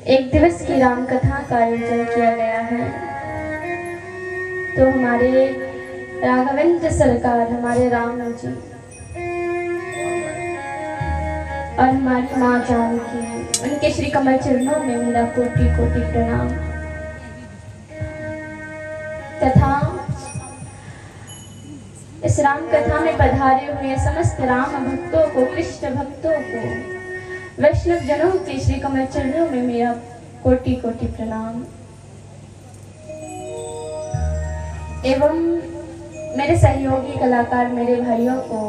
एक दिवस की राम कथा का आयोजन किया गया है। तो हमारे राघवेंद्र सरकार, हमारे राम जी और हमारी माँ जानकी, उनके श्री कमल चरणों में मेरा कोटि कोटि प्रणाम। तथा इस राम कथा में पधारे हुए समस्त राम भक्तों को, कृष्ण भक्तों को, वैष्णव जनों के श्री कमल चरणों में मेरा कोटि कोटि प्रणाम। एवं मेरे सहयोगी कलाकार मेरे भाइयों को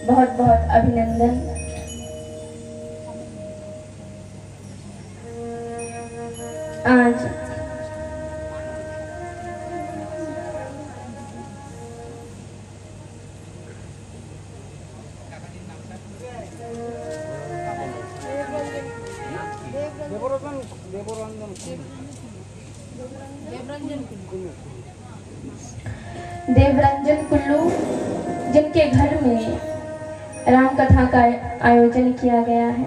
बहुत बहुत अभिनंदन। आज देवरंजन कुल्लू, जिनके घर में राम कथा का आयोजन किया गया है,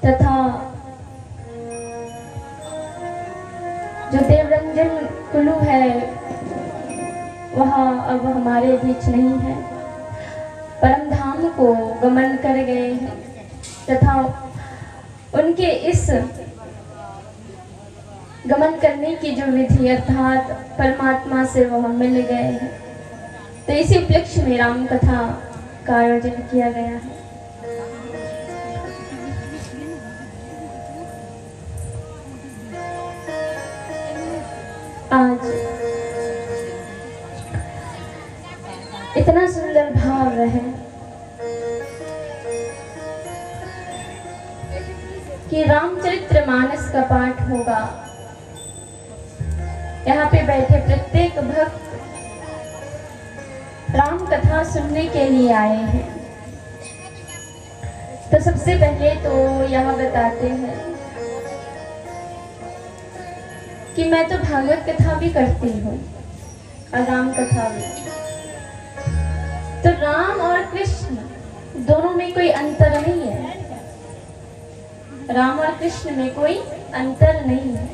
तथा जो देवरंजन कुल्लू है वह अब हमारे बीच नहीं है, परम धाम को गमन कर गए हैं। तथा उनके इस गमन करने की जो विधि अर्थात परमात्मा से वह मिल गए हैं, तो इसी उपलक्ष्य में राम कथा का आयोजन किया गया है। आज इतना सुंदर भाव रहे कि रामचरितमानस का पाठ होगा। यहाँ पे बैठे प्रत्येक भक्त राम कथा सुनने के लिए आए हैं। तो सबसे पहले तो यह बताते हैं कि मैं तो भागवत कथा भी करती हूँ और राम कथा भी। तो राम और कृष्ण दोनों में कोई अंतर नहीं है। राम और कृष्ण में कोई अंतर नहीं है।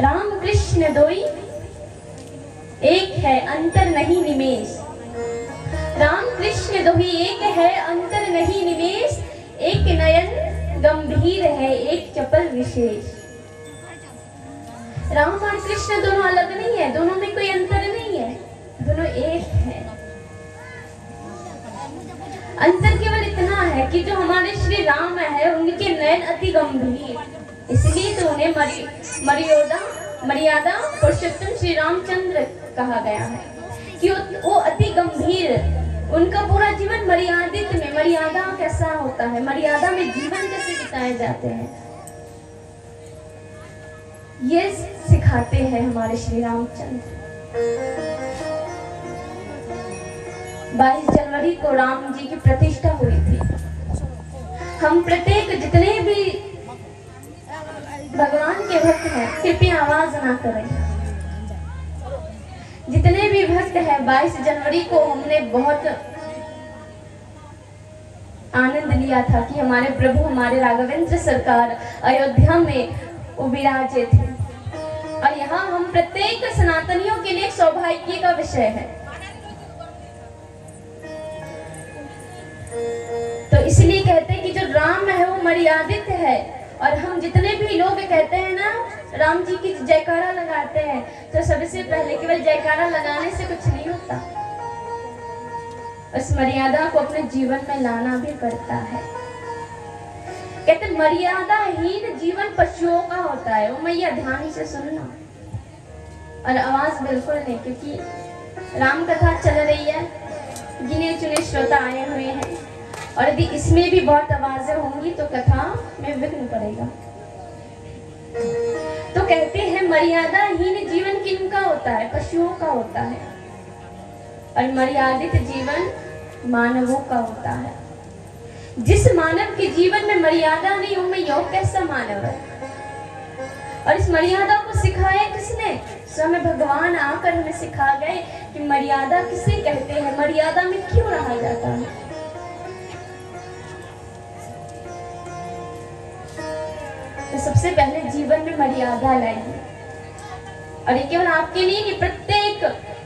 राम कृष्ण दोई एक है, अंतर नहीं निमेष। राम कृष्ण दोही एक है, अंतर नहीं निमेष। एक नयन गंभीर है, एक चपल विशेष। राम और कृष्ण दोनों अलग नहीं है, दोनों में कोई अंतर नहीं है, दोनों एक है। अंतर केवल इतना है कि जो हमारे श्री राम है उनके नयन अति गंभीर, इसलिए तो उन्हें मर्यादा पुरुषोत्तम श्री रामचंद्र कहा गया है कि वो अति गंभीर, उनका पूरा जीवन मर्यादित में। मर्यादा कैसा होता है, मर्यादा में जीवन कैसे बिताए जाते हैं, ये सिखाते हैं हमारे श्री रामचंद्र। 22 जनवरी को राम जी की प्रतिष्ठा हुई थी। हम प्रत्येक जितने भी भगवान के भक्त हैं, कृपया आवाज ना करें। जितने भी भक्त हैं, 22 जनवरी को हमने बहुत आनंद लिया था कि हमारे प्रभु, हमारे राघवेंद्र सरकार अयोध्या में विराजे थे। और यहाँ हम प्रत्येक सनातनियों के लिए सौभाग्य का विषय है। तो इसलिए कहते हैं कि जो राम है वो मर्यादित है। और हम जितने भी लोग कहते हैं ना, राम जी की जयकारा लगाते हैं, तो सबसे पहले केवल जयकारा लगाने से कुछ नहीं होता, उस मर्यादा को अपने जीवन में लाना भी पड़ता है। कहते मर्यादाहीन जीवन पशुओं का होता है। वो मैया ध्यान से सुनना और आवाज बिल्कुल नहीं, क्योंकि राम कथा चल रही है, गिने चुने श्रोता आए हुए हैं, और यदि इसमें भी बहुत आवाजें होंगी तो कथा में विघ्न पड़ेगा। तो कहते हैं मर्यादाहीन जीवन किनका होता है, पशुओं का होता है, और मर्यादित जीवन मानवों का होता है। जिस मानव के जीवन में मर्यादा नहीं, उनमें योग कैसा मानव है। और इस मर्यादा को सिखाया किसने? स्वयं भगवान आकर हमें सिखा गए कि मर्यादा किसे कहते हैं, मर्यादा में क्यों रहा जाता है। तो सबसे पहले जीवन में मर्यादा लाइए। और ये केवल आपके लिए नहीं, प्रत्येक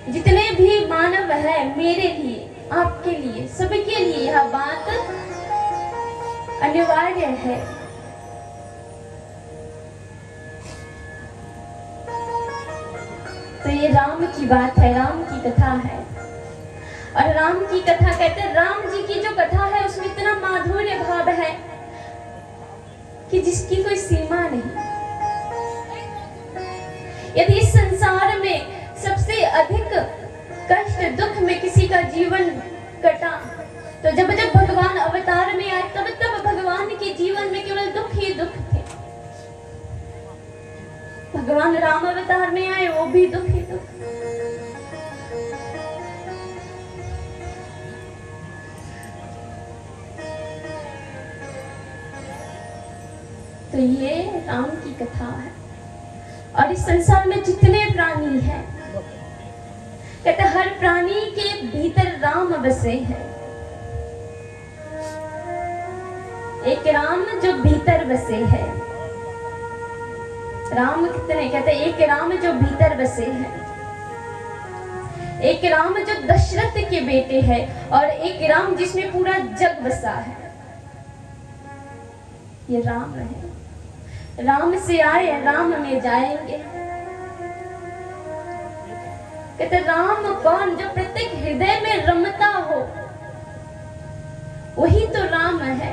जितने भी मानव है, मेरे लिए, आपके लिए, सबके लिए यह बात अनिवार्य है। तो ये राम की बात है, राम की कथा है। और राम की कथा कहते हैं, राम जी की जो कथा है उसमें इतना माधुर्य भाव है कि जिसकी कोई सीमा नहीं। यदि इस संसार में सबसे अधिक कष्ट दुख में किसी का जीवन कटा, तो जब जब भगवान अवतार में आए तब तब भगवान के जीवन में केवल दुख ही दुख थे। भगवान राम अवतार में आए, वो भी दुख ही दुख। तो ये राम की कथा है। और इस संसार में जितने प्राणी हैं, कहते हर प्राणी के भीतर राम बसे हैं। एक राम जो भीतर बसे है। राम कितने, कहते एक राम जो भीतर बसे हैं, एक राम जो दशरथ के बेटे हैं, और एक राम जिसमें पूरा जग बसा है। ये राम है। राम से आए राम में जाएंगे। कहते राम कौन, जो प्रत्येक हृदय में रमता हो, वही तो राम है।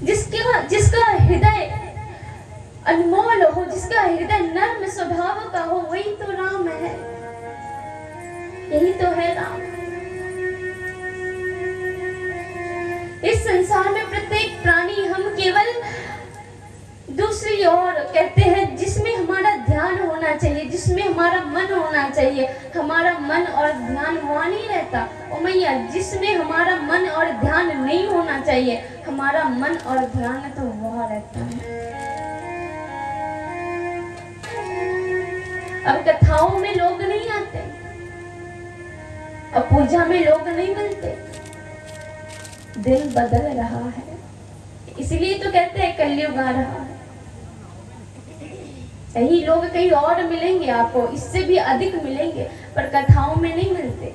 जिसका हृदय अनमोल हो, जिसका हृदय नर्म स्वभाव का हो, वही तो राम है। यही तो है राम। इस संसार में प्रत्येक प्राणी, हम केवल दूसरी ओर कहते हैं जिसमें हमारा ध्यान होना चाहिए, जिसमें हमारा मन होना चाहिए, हमारा मन और ध्यान वहां नहीं रहता। ओ मैया, जिसमें हमारा मन और ध्यान नहीं होना चाहिए, हमारा मन और ध्यान तो वहां रहता है। अब कथाओं में लोग नहीं आते, अब पूजा में लोग नहीं मिलते। दिल बदल रहा है, इसलिए तो कहते हैं कलयुग आ रहा है। यही लोग कहीं और मिलेंगे आपको, इससे भी अधिक मिलेंगे, पर कथाओं में नहीं मिलते।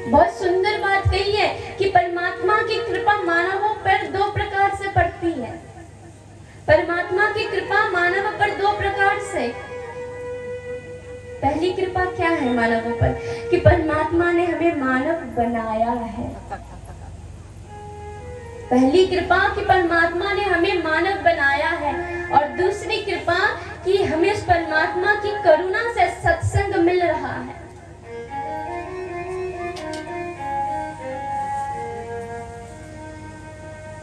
बहुत सुंदर बात कही है कि परमात्मा की कृपा मानवों पर दो प्रकार से पड़ती है। परमात्मा की कृपा मानव पर दो प्रकार से। पहली कृपा क्या है मानवों पर, कि परमात्मा ने हमें मानव बनाया है। पहली कृपा कि परमात्मा ने हमें मानव बनाया है, और दूसरी कृपा कि हमें उस परमात्मा की करुणा से सत्संग मिल रहा है।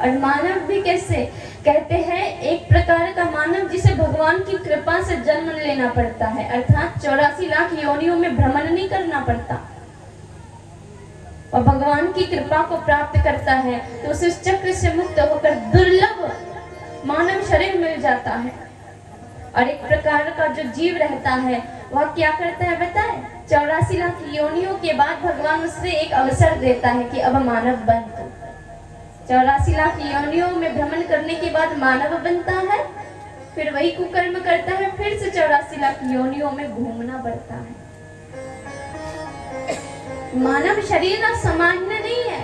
और मानव भी कैसे, कहते हैं एक प्रकार का मानव जिसे भगवान की कृपा से जन्म लेना पड़ता है, अर्थात 84 लाख योनियों में भ्रमण नहीं करना पड़ता, और भगवान की कृपा को प्राप्त करता है, तो उसे उस चक्र से मुक्त होकर दुर्लभ मानव शरीर मिल जाता है। और एक प्रकार का जो जीव रहता है, वह क्या करता है बताए, 84 लाख योनियों के बाद भगवान उससे एक अवसर देता है कि अब मानव बन। 84 लाख योनियों में भ्रमण करने के बाद मानव बनता है, फिर वही कुकर्म करता है, फिर से 84 लाख योनियों में घूमना पड़ता है। मानव शरीर सामान्य नहीं है।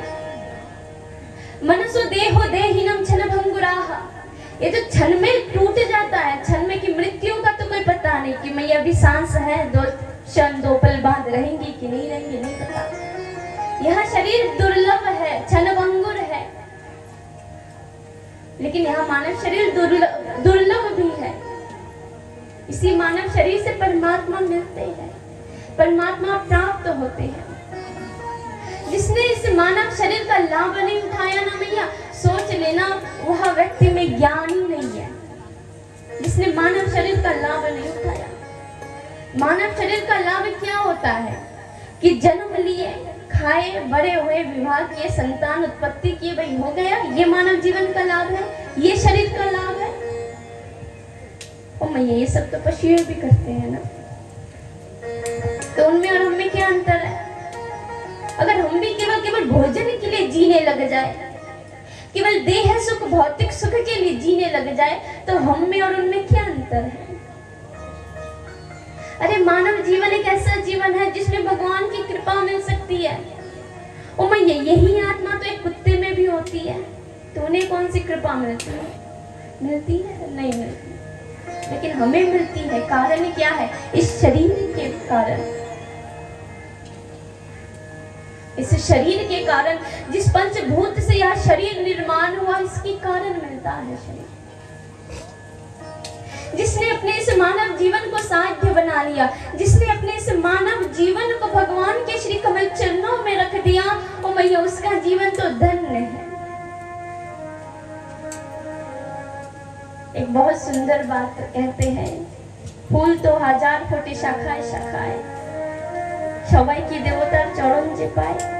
मनसो देहो देहिनम क्षण भंगुराह, ये जो क्षण में टूट जाता है, क्षण में की मृत्यु का तो कोई पता नहीं कि मैं अभी सांस है, 2 क्षण 2 पल बाद रहेंगी कि नहीं रहेंगी, नहीं पता। यह शरीर दुर्लभ है, क्षण भंगुर है। लेकिन यह मानव शरीर दुर्लभ भी है। इसी मानव शरीर से परमात्मा मिलते हैं, परमात्मा प्राप्त होते हैं। जिसने इस मानव शरीर का लाभ नहीं उठाया ना मैया, सोच लेना वह व्यक्ति में ज्ञान ही नहीं है। जिसने मानव शरीर का लाभ नहीं उठाया। मानव शरीर का लाभ क्या होता है कि जन्म लिए, खाए, बड़े हुए, विवाह किए, संतान उत्पत्ति किए, भाई हो गया, ये मानव जीवन का लाभ है, ये शरीर का लाभ है। ओ मैया, ये सब तो पशु भी करते हैं ना, तो उनमें और हमें क्या अंतर है? अगर हम भी केवल भोजन के लिए जीने लग जाए, केवल देह सुख, भौतिक सुख के लिए जीने लग जाए तो हम में और उनमें क्या अंतर है? अरे मानव जीवन एक ऐसा जीवन है जिसमें भगवान की कृपा मिल सकती है। ओ मैया, यही आत्मा तो एक कुत्ते में भी होती है, तो उन्हें कौन सी कृपा मिलती है? मिलती है? नहीं मिलती, लेकिन हमें मिलती है। कारण क्या है? इस शरीर के कारण, इस शरीर के कारण, जिस पंचभूत से यह शरीर निर्माण हुआ, इसके कारण मिलता है शरीर। जिसने अपने इस मानव जीवन को साध्य बना लिया, जिसने अपने इस मानव जीवन को भगवान के श्री कमल चरणों में रख दिया, ओ मैया, उसका जीवन तो धन्य है। एक बहुत सुंदर बात कहते हैं, फूल तो हजार फूटे शाखाएं शाखाएं, सबाई की देवतार चरण जे पाए।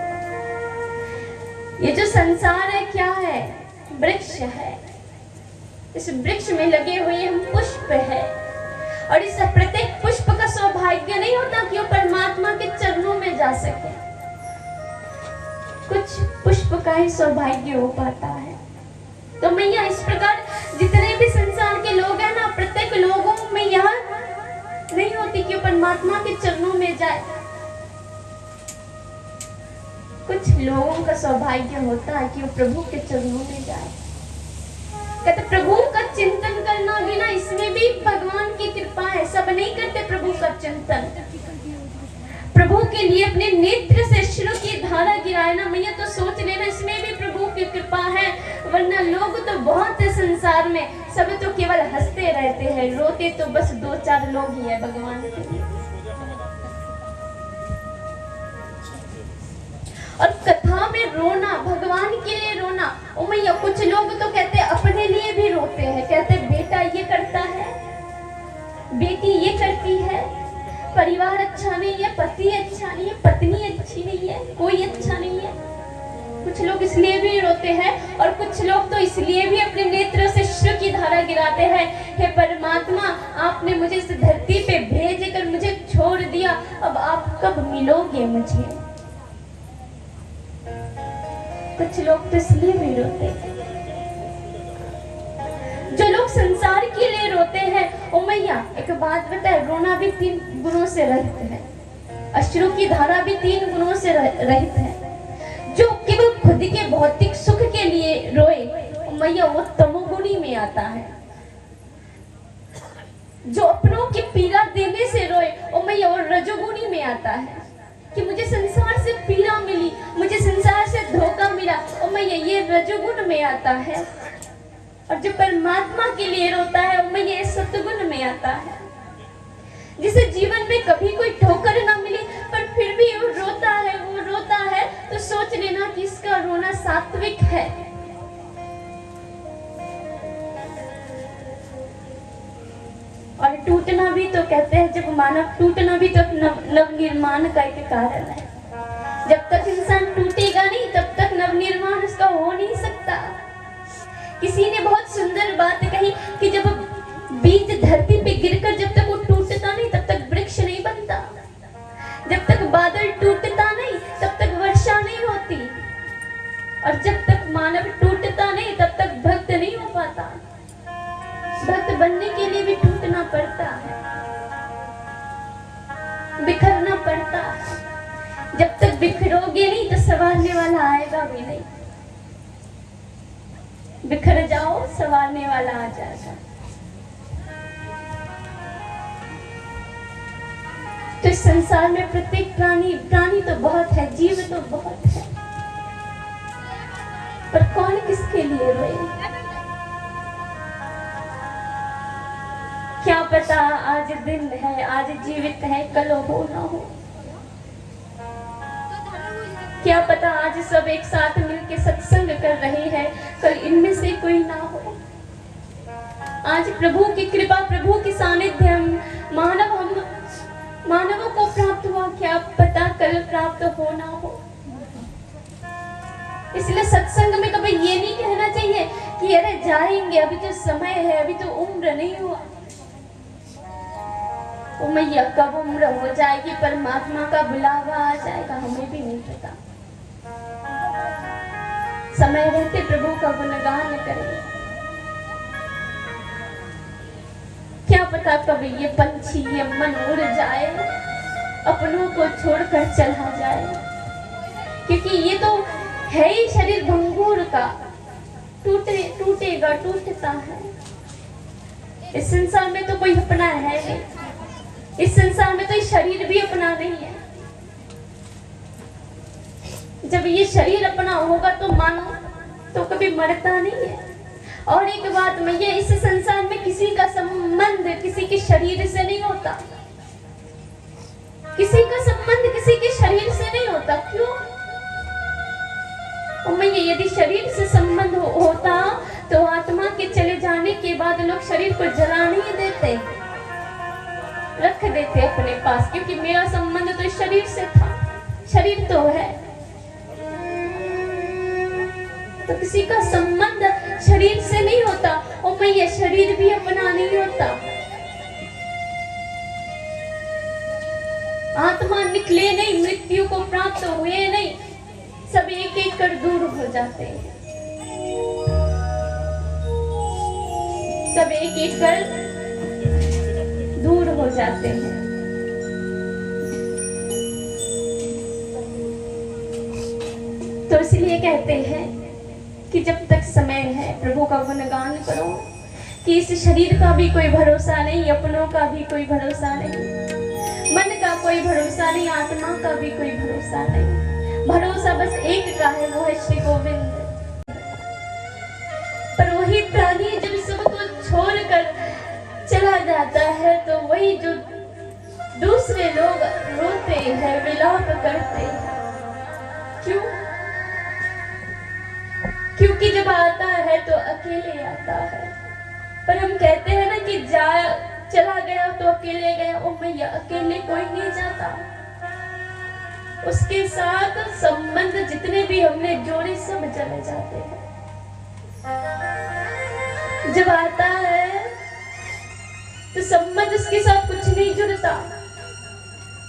ये जो संसार है क्या है? वृक्ष है। इस वृक्ष में लगे हुए हम पुष्प है, और इस प्रत्येक पुष्प का सौभाग्य नहीं होता कि वो परमात्मा के चरणों में जा सके। कुछ पुष्प का ही सौभाग्य हो पाता है। तो मैया, इस प्रकार जितने भी संसार के लोग हैं ना, प्रत्येक लोगों में यह नहीं होती कि वो परमात्मा के चरणों में जाए। कुछ लोगों का सौभाग्य होता है कि वो प्रभु के चरणों में जाए। कहते प्रभु का चिंतन करना भी ना, इसमें भी भगवान की कृपा है। सब नहीं करते प्रभु का चिंतन। प्रभु के लिए अपने नेत्र से अश्रु की धारा गिराए ना मैया, तो सोच लेना इसमें भी प्रभु की कृपा है। वरना लोग तो बहुत है संसार में, सब तो केवल हंसते रहते हैं, रोते तो बस 2-4 लोग ही है भगवान के लिए। और कथा में रोना, भगवान के लिए रोना, ओ मैया, कुछ लोग तो कहते हैं अपने लिए भी रोते हैं। कहते बेटा ये करता है, बेटी ये करती है, परिवार अच्छा नहीं है, पति अच्छा नहीं है, पत्नी अच्छी नहीं है, कोई अच्छा नहीं है। कुछ लोग इसलिए भी रोते हैं, और कुछ लोग तो इसलिए भी अपने नेत्र से अश्रु की धारा गिराते हैं, हे परमात्मा, आपने मुझे इस धरती पे भेज कर मुझे छोड़ दिया, अब आप कब मिलोगे मुझे? कुछ लोग तो इसलिए भी रोते हैं। जो लोग संसार के लिए रोते हैं, ओ मैया, एक बात बताए, रोना भी 3 गुणों से रहित है, अश्रु की धारा भी 3 गुणों से रहित है। जो केवल खुद के भौतिक सुख के लिए रोए, ओ मैया, वो तमोगुणी में आता है। जो अपनों की पीड़ा देने से रोए, ओ मैया, वो रजोगुणी में आता है कि मुझे संसार से पीड़ा मिली, मुझे संसार से धोखा मिला, ओ मैया, ये रजोगुण में आता है। और जो परमात्मा के लिए रोता है, ओ मैया, ये सतगुण में आता है। जिसे जीवन में कभी कोई ठोकर ना मिली, पर फिर भी वो रोता है, तो सोच लेना कि इसका रोना सात्विक है। और टूटना भी तो कहते हैं, जब मानव टूटना भी तो नवनिर्माण का एक कारण है। जब तक इंसान टूटेगा नहीं, तब तक नवनिर्माण उसका हो नहीं सकता। किसी ने बहुत सुंदर बात कही कि जब बीज धरती पे गिरकर जब तक वो टूटता नहीं, तब तक वृक्ष नहीं बनता। जब तक बादल टूटता नहीं, तब तक वर्षा नहीं होती। और जब तक मानव टूटता नहीं, तब तक भक्त नहीं हो पाता। भक्त बनने के लिए भी टूटना पड़ता है, बिखरना पड़ता है। जब तक बिखरोगे नहीं, तो संवारने वाला आएगा भी नहीं। बिखर जाओ, संवारने वाला आ जाएगा। तो इस संसार में प्रत्येक प्राणी तो बहुत है, जीव तो बहुत है, पर कौन किसके लिए रोए? क्या पता आज दिन है, आज जीवित है, कल हो ना हो। क्या पता आज सब एक साथ मिलके सत्संग कर रहे हैं, कल इनमें से कोई ना हो। आज प्रभु की कृपा, प्रभु की सानिध्य हम मानवों को प्राप्त हुआ, क्या पता कल प्राप्त हो ना हो। इसलिए सत्संग में कभी ये नहीं कहना चाहिए कि अरे जाएंगे, अभी तो समय है, अभी तो उम्र नहीं हुआ। ओ मैया, कब उम्र हो जाएगी, परमात्मा का बुलावा आ जाएगा, हमें भी नहीं पता। समय रहते प्रभु का गुणगान करें। क्या पता कब ये पंछी ये मन उड़ जाए, अपनों को छोड़कर चला जाए, क्योंकि ये तो है ही शरीर भंगुर का, टूटेगा टूटता है। इस संसार में तो कोई अपना है नहीं, इस संसार में तो ये शरीर भी अपना नहीं है। जब ये शरीर अपना होगा तो मानो तो कभी मरता नहीं है। और एक बात मैं, ये इस संसार में किसी का संबंध किसी के शरीर से नहीं होता, किसी का संबंध किसी के शरीर से नहीं होता। क्यों? मैं यदि शरीर से संबंध होता तो आत्मा के चले जाने के बाद लोग शरीर को जला नहीं देते, रख देते अपने पास, क्योंकि मेरा संबंध तो शरीर से था, शरीर तो है। तो किसी का संबंध शरीर से नहीं होता, और मैं ये शरीर भी अपना नहीं होता। आत्मा निकले नहीं, मृत्यु को प्राप्त हुए नहीं, सब एक एक कर दूर हो जाते हैं, सब एक एक कर दूर हो जाते हैं। तो इसलिए कहते हैं कि जब तक समय है प्रभु का गुणगान करो, कि इस शरीर का भी कोई भरोसा नहीं, अपनों का भी कोई भरोसा नहीं, मन का कोई भरोसा नहीं, आत्मा का भी कोई भरोसा नहीं। भरोसा बस एक का है, वो है श्री गोविंद। पर वही प्राणी जब सबको छोड़कर चला जाता है तो वही जो दूसरे लोग रोते हैं, विलाप करते हैं। क्यों? क्योंकि जब आता है तो अकेले आता है। पर हम कहते हैं ना कि चला गया तो अकेले गया, ओ मैया अकेले कोई नहीं जाता, उसके साथ संबंध जितने भी हमने जोड़े सब चले जाते हैं। जब आता है तो संबंध उसके साथ कुछ नहीं जुड़ता,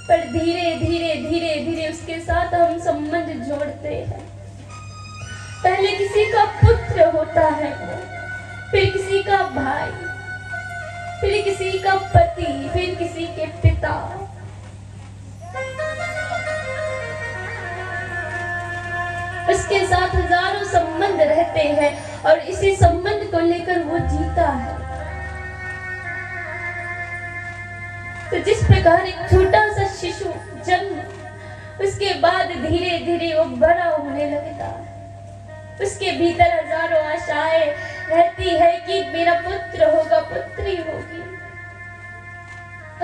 पर धीरे धीरे धीरे धीरे उसके साथ हम संबंध जोड़ते हैं। पहले किसी का पुत्र होता है, फिर किसी का भाई, फिर किसी का पति, फिर किसी के पिता। उसके साथ हजारों संबंध रहते हैं और इसी संबंध को लेकर वो जीता है। तो जिस प्रकार एक छोटा सा शिशु जन्म, उसके बाद धीरे धीरे वो बड़ा होने लगता है, उसके भीतर हजारों आशाएं रहती है कि मेरा पुत्र होगा, पुत्री होगी,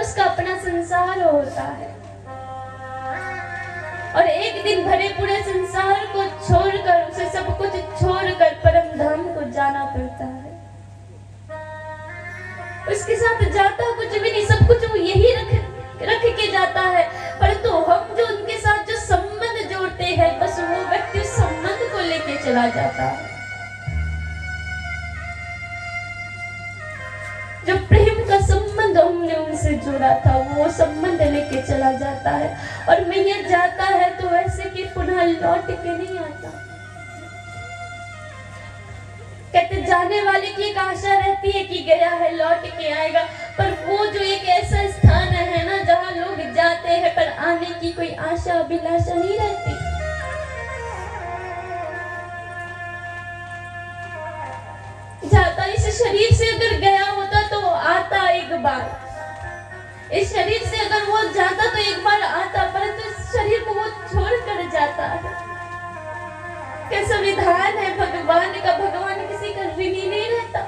उसका अपना संसार होता है। और एक दिन भरे पूरे संसार को छोड़कर, उसे सब कुछ छोड़कर परम धाम को जाना पड़ता है। उसके साथ जाता कुछ भी नहीं, सब कुछ वो यही रख के जाता है, परंतु हम जो उनके साथ जो संबंध जोड़ते हैं, बस वो व्यक्ति उस संबंध को लेके चला जाता है। जो प्रेम का संबंध हमने उनसे जोड़ा था, वो संबंध लेके चला जाता है। और मैया जाता है तो ऐसे कि पुनः लौट के नहीं आता। कहते जाने वाले की एक आशा रहती है कि गया है लौट के आएगा, पर वो जो एक ऐसा स्थान है ना जहाँ लोग जाते हैं पर आने की कोई आशा अभिलाषा नहीं रहती। जाता इस शरीर से अगर गया होता तो आता एक बार, इस शरीर से अगर वो जाता तो एक बार आता, परंतु इस शरीर को वो छोड़ कर जाता है। कैसा विधान है भगवान का, भगवान किसी का ऋणी नहीं रहता।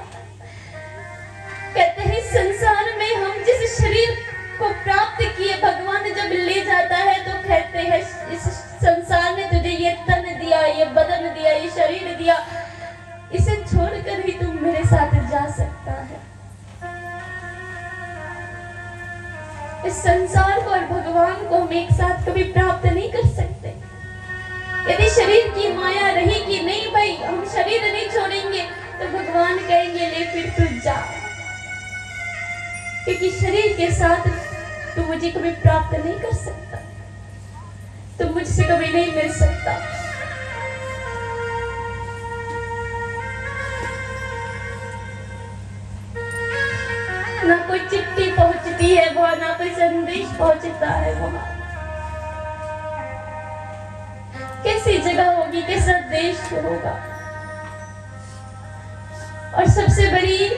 कहते हैं संसार में हम जिस शरीर को प्राप्त किए, भगवान जब ले जाता है तो कहते हैं इस संसार ने तुझे ये तन दिया, ये बदन दिया, ये शरीर दिया, इसे छोड़कर ही तुम मेरे साथ जा सकता है। इस संसार को और भगवान को हम एक साथ कभी प्राप्त नहीं कर सकते। यदि शरीर की माया रहेगी, नहीं भाई हम शरीर नहीं छोड़ेंगे, तो भगवान कहेंगे ले फिर तू जा, क्योंकि शरीर के साथ तू मुझे कभी प्राप्त नहीं कर सकता, तू मुझसे कभी नहीं मिल सकता। ना कोई चिट्ठी पहुंचती है वहां, ना कोई संदेश पहुंचता है वहां। कैसी जगह होगी, कैसा देश होगा। और सबसे बड़ी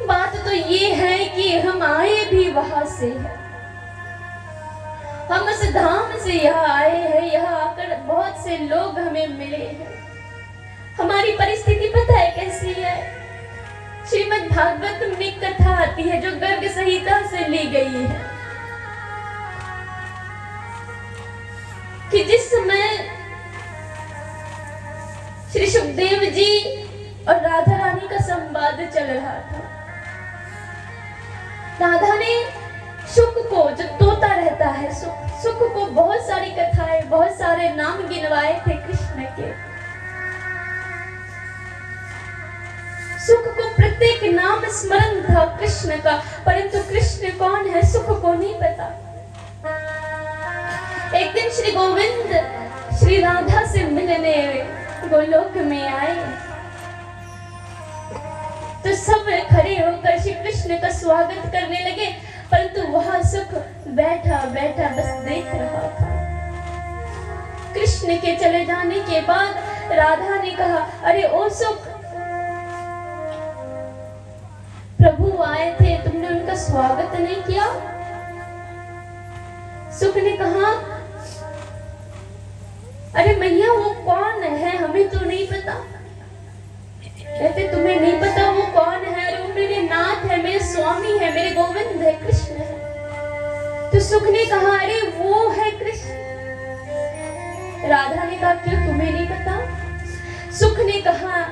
बात तो ये है कि हम आए भी वहां से है, हम उस धाम से यहाँ आए हैं। यहाँ आकर बहुत से लोग हमें मिले हैं। हमारी परिस्थिति पता है कैसी है? श्रीमद् भागवत में कथा आती है जो गर्ग संहिता से ली गई है कि जिस समय श्री सुखदेव जी और राधा रानी का संवाद चल रहा था, राधा ने सुख को, जो तोता रहता है, सुख को बहुत सारी कथाएं, बहुत सारे नाम गिनवाए थे कृष्ण के। सुख को प्रत्येक नाम स्मरण था कृष्ण का, परंतु कृष्ण कौन है सुख को नहीं पता। एक दिन श्री गोविंद श्री राधा से मिलने गोलोक में आए तो सब खड़े होकर श्री कृष्ण का स्वागत करने लगे, परंतु वहां सुख बैठा बैठा बस देख रहा था। कृष्ण के चले जाने के बाद राधा ने कहा, अरे ओ सुख, प्रभु आए थे, तुमने उनका स्वागत नहीं किया? सुख ने कहा, अरे मैया वो कौन है, हमें तो नहीं पता। कहते तुम्हें नहीं पता वो कौन है? अरे वो मेरे नाथ है, मेरे स्वामी है, मेरे गोविंद है, कृष्ण है। तो सुख ने कहा, अरे वो है कृष्ण। राधा ने कहा, क्यों तुम्हें नहीं पता? सुख ने कहा,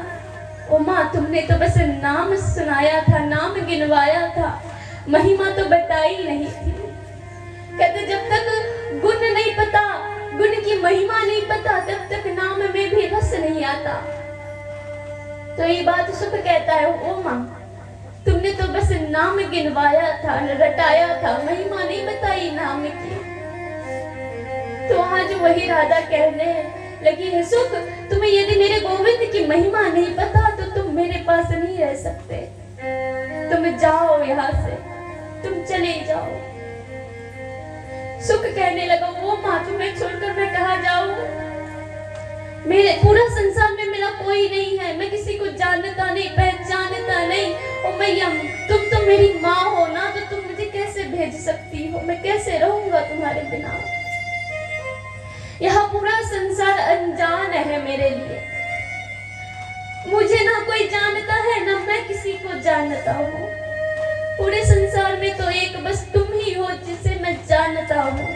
ओ माँ, तुमने तो बस नाम सुनाया था, नाम गिनवाया था, महिमा तो बताई नहीं थी। कहते जब तक गुण नहीं पता, गुण की महिमा नहीं पता, तब तक नाम में भी रस नहीं आता। तो ये बात सुख कहता है, ओ माँ, तुमने तो बस नाम गिनवाया था, रटाया था, महिमा नहीं बताई नाम की। तो आज वही राधा कहने लगी है, सुख, तुम्हें यदि मेरे गोविंद की महिमा नहीं पता तो तुम मेरे पास नहीं रह सकते। तुम जाओ यहाँ से, तुम चले जाओ। सुख कहने लगा, वो माँ, तुम्हें छोड़कर मैं कहाँ जाऊं? मेरे पूरा संसार में मेरा कोई नहीं है, मैं किसी को जानता नहीं, पहचानता नहीं। और मैया, तुम तो मेरी माँ हो ना, तो तुम मुझे कैसे भेज सकती हो? मैं कैसे रहूंगा तुम्हारे बिना? यहाँ पूरा संसार अनजान है मेरे लिए, मुझे ना कोई जानता है, ना मैं किसी को जानता हूँ। पूरे संसार में तो एक बस तुम ही हो जिसे मैं जानता हूँ।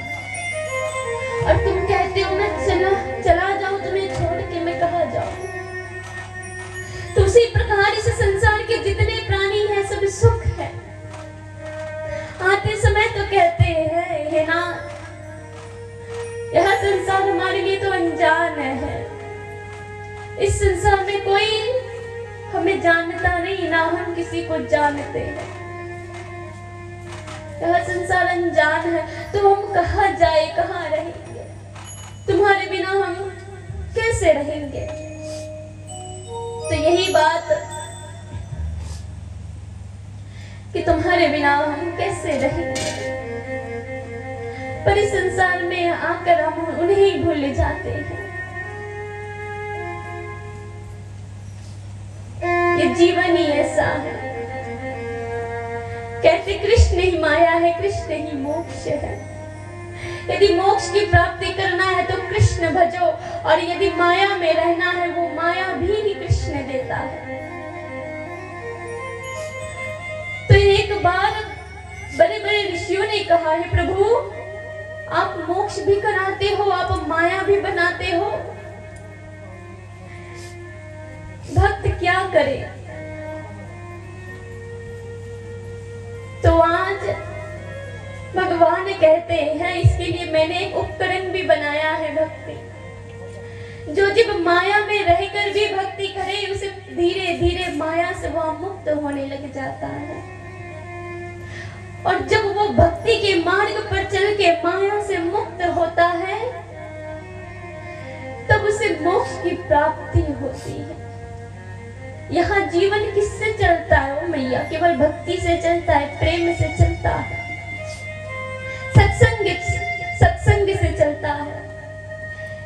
और तुम कहते हो मैं चला जाऊं तुम्हें छोड़ के, मैं कहाँ जाऊं? तो उसी प्रकार इस संसार के जितने प्राणी हैं सब सुख है। आते समय तो कहते हैं, हे ना, यह संसार हमारे लिए तो अनजान है। इस संसार में कोई हमें जानता नहीं, ना हम किसी को जानते हैं। यह संसार अनजान है, तो हम कहाँ जाए, कहाँ रहेंगे? तुम्हारे बिना हम कैसे रहेंगे? तो यही बात कि तुम्हारे बिना हम कैसे रहेंगे। पर इस संसार में आकर हम उन्हें भूल जाते हैं। ये जीवन ही ऐसा है। कहते कृष्ण ही माया है, कृष्ण ही मोक्ष है। यदि मोक्ष की प्राप्ति करना है तो कृष्ण भजो, और यदि माया में रहना है वो माया भी कृष्ण देता है। तो एक बार बड़े बड़े ऋषियों ने कहा है, प्रभु आप मोक्ष भी कराते हो, आप माया भी बनाते हो, भक्त क्या करे? तो आज भगवान कहते हैं, इसके लिए मैंने एक उपकरण भी बनाया है, भक्ति। जो जब माया में रहकर भी भक्ति करे, उसे धीरे धीरे माया से वह मुक्त होने लग जाता है। और जब वो भक्ति के मार्ग पर चल के माया से मुक्त होता है, तब उसे मोक्ष की प्राप्ति होती है। यहाँ जीवन किससे चलता है ओ मैया? केवल भक्ति से चलता है, प्रेम से चलता है, सत्संग से चलता है।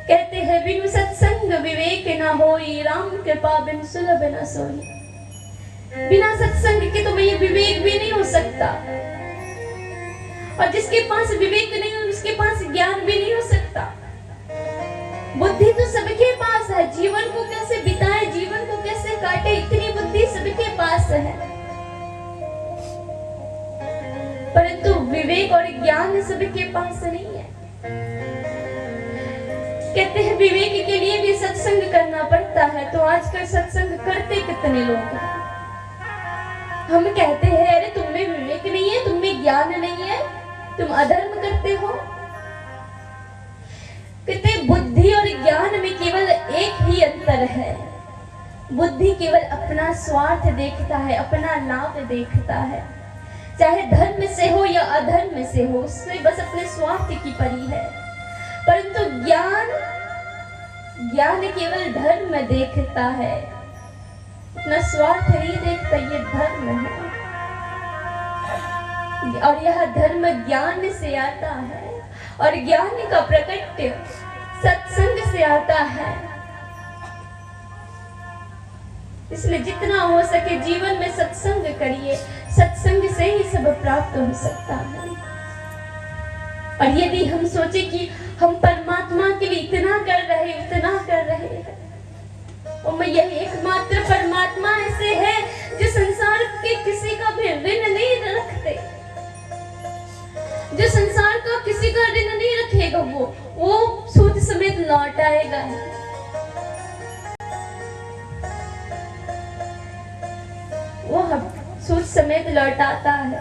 कहते हैं बिनु सत्संग विवेक ना होई, राम कृपा बिन सुलभ न सोई। बिना सत्संग के तो भैया विवेक भी नहीं हो सकता, और जिसके पास विवेक नहीं हो उसके पास ज्ञान भी नहीं हो सकता। बुद्धि तो सबके पास है, जीवन को कैसे बिताए, जीवन को कैसे काटे, इतनी बुद्धि सबके पास है, परंतु विवेक और ज्ञान सबके पास नहीं है। कहते हैं विवेक के लिए भी सत्संग करना पड़ता है, तो आजकल सत्संग करते कितने लोग हैं? हम कहते हैं अरे तुम में विवेक नहीं है, तुम में ज्ञान नहीं है, तुम अधर्म करते हो। कहते बुद्धि और ज्ञान में केवल एक ही अंतर है, बुद्धि केवल अपना स्वार्थ देखता है, अपना लाभ देखता है, चाहे धर्म से हो या अधर्म से हो, उसमें बस अपने स्वार्थ की परी है। परंतु ज्ञान केवल धर्म देखता है, अपना स्वार्थ नहीं देखता, ये धर्म है। और यह धर्म ज्ञान से आता है, और ज्ञान का प्रकट्य सत्संग से आता है। इसलिए जितना हो सके जीवन में सत्संग करिए, सत्संग से ही सब प्राप्त हो सकता है। और यदि हम सोचे कि हम परमात्मा के लिए इतना कर रहे हैं, और मैं यही एकमात्र परमात्मा ऐसे है जो संसार के किसी का भी ऋण नहीं रखते, जो संसार का किसी का ऋण नहीं रखेगा, वो सूद समेत लौट आएगा। वो सूद समेत लौटाता है।